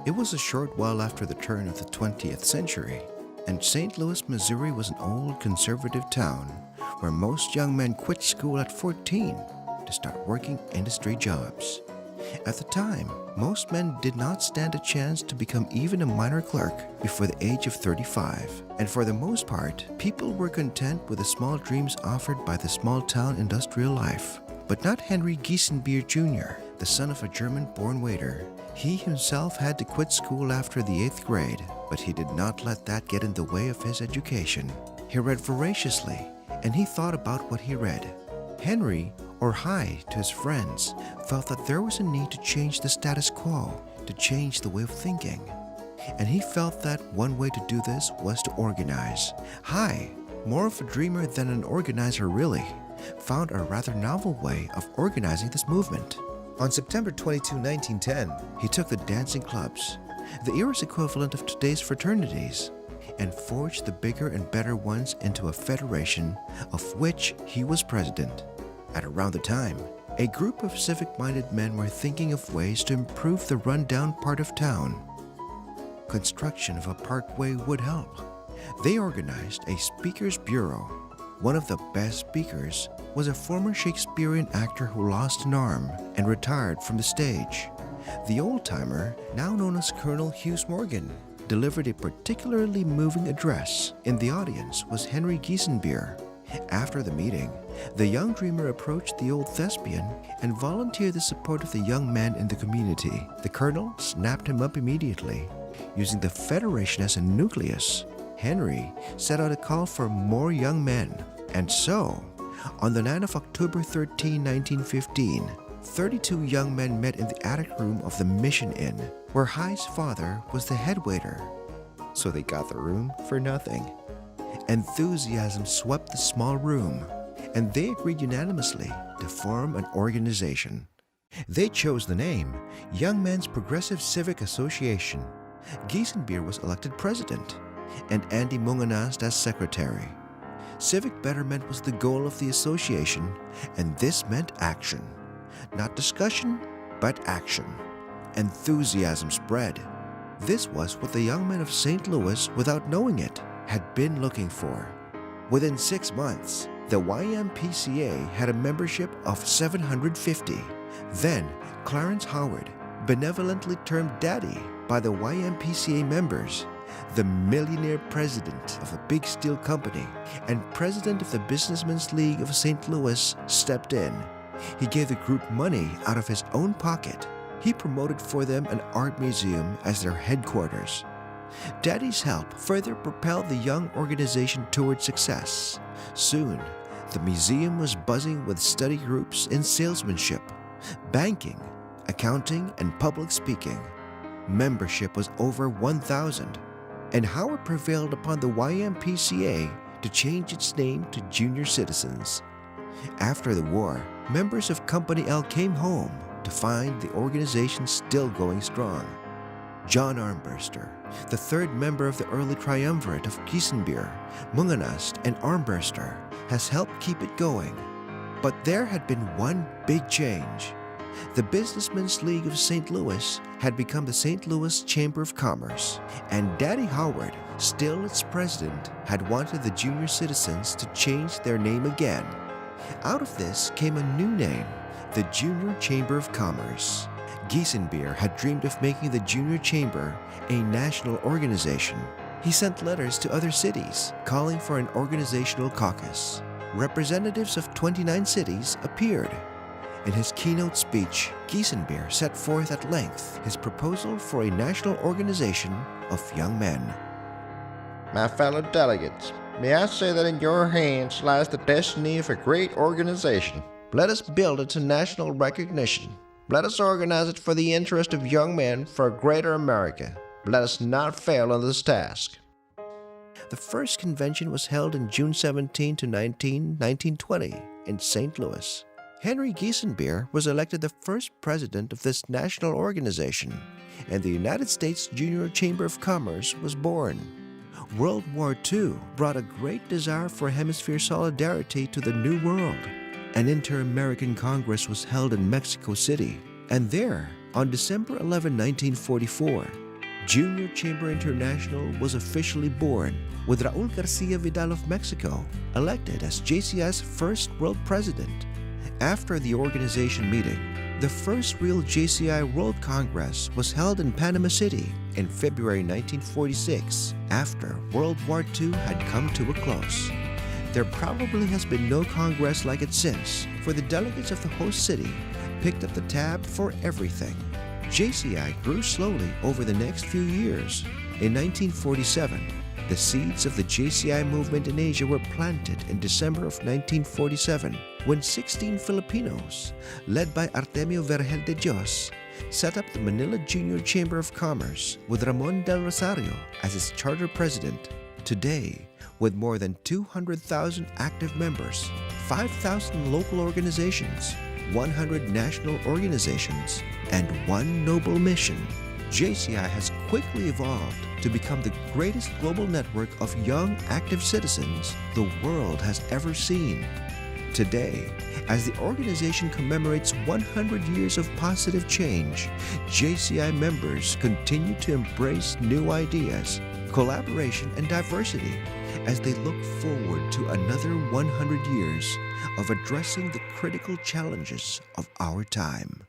It was a short while after the turn of the 20th century, and St. Louis, Missouri was an old conservative town where most young men quit school at 14 to start working industry jobs. At the time, most men did not stand a chance to become even a minor clerk before the age of 35, and for the most part, people were content with the small dreams offered by the small-town industrial life. But not Henry Giesenbier Jr., the son of a German-born waiter. He himself had to quit school after the 8th grade, but he did not let that get in the way of his education. He read voraciously, and he thought about what he read. Henry, or Hi to his friends, felt that there was a need to change the status quo, to change the way of thinking. And he felt that one way to do this was to organize. Hi, more of a dreamer than an organizer really, found a rather novel way of organizing this movement. On September 22, 1910, he took the dancing clubs, the era's equivalent of today's fraternities, and forged the bigger and better ones into a federation of which he was president. At around the time, a group of civic-minded men were thinking of ways to improve the run-down part of town. Construction of a parkway would help. They organized a speakers bureau. One of the best speakers was a former Shakespearean actor who lost an arm and retired from the stage. The old-timer, now known as Colonel Hughes Morgan, delivered a particularly moving address. In the audience was Henry Giesenbier. After the meeting, the young dreamer approached the old thespian and volunteered the support of the young men in the community. The colonel snapped him up immediately. Using the Federation as a nucleus, Henry set out a call for more young men. And so, on the night of October 13, 1915, 32 young men met in the attic room of the Mission Inn, where Hi's father was the head waiter. So they got the room for nothing. Enthusiasm swept the small room, and they agreed unanimously to form an organization. They chose the name Young Men's Progressive Civic Association. Giesenbier was elected president, and Andy Mungenast as secretary. Civic betterment was the goal of the association, and this meant action. Not discussion, but action. Enthusiasm spread. This was what the young men of St. Louis, without knowing it, had been looking for. Within 6 months, the YMPCA had a membership of 750. Then, Clarence Howard, benevolently termed Daddy by the YMPCA members, the millionaire president of a big steel company and president of the Businessmen's League of St. Louis, stepped in. He gave the group money out of his own pocket. He promoted for them an art museum as their headquarters. Daddy's help further propelled the young organization toward success. Soon, the museum was buzzing with study groups in salesmanship, banking, accounting, and public speaking. Membership was over 1,000, and Howard prevailed upon the YMPCA to change its name to Junior Citizens. After the war, members of Company L came home to find the organization still going strong. John Armbruster, the third member of the early triumvirate of Giesenbier, Mungenast, and Armbruster, has helped keep it going. But there had been one big change. The Businessmen's League of St. Louis had become the St. Louis Chamber of Commerce, and Daddy Howard, still its president, had wanted the Junior Citizens to change their name again. Out of this came a new name, the Junior Chamber of Commerce. Giesenbier had dreamed of making the Junior Chamber a national organization. He sent letters to other cities calling for an organizational caucus. Representatives of 29 cities appeared. In his keynote speech, Giesenbier set forth at length his proposal for a national organization of young men. My fellow delegates, may I say that in your hands lies the destiny of a great organization. Let us build it to national recognition. Let us organize it for the interest of young men for a greater America. Let us not fail in this task. The first convention was held in June 17 to 19, 1920 in St. Louis. Henry Giesenbier was elected the first president of this national organization, and the United States Junior Chamber of Commerce was born. World War II brought a great desire for hemisphere solidarity to the New World. An Inter-American Congress was held in Mexico City, and there, on December 11, 1944, Junior Chamber International was officially born with Raul Garcia Vidal of Mexico elected as JCI's first world president. After the organization meeting, the first real JCI World Congress was held in Panama City in February 1946 after World War II had come to a close. There probably has been no Congress like it since, for the delegates of the host city picked up the tab for everything. JCI grew slowly over the next few years. In 1947, the seeds of the JCI movement in Asia were planted in December of 1947 when 16 Filipinos, led by Artemio Vergel de Dios, set up the Manila Junior Chamber of Commerce with Ramon del Rosario as its charter president. Today, with more than 200,000 active members, 5,000 local organizations, 100 national organizations, and one noble mission, JCI has quickly evolved to become the greatest global network of young, active citizens the world has ever seen. Today, as the organization commemorates 100 years of positive change, JCI members continue to embrace new ideas, collaboration, and diversity as they look forward to another 100 years of addressing the critical challenges of our time.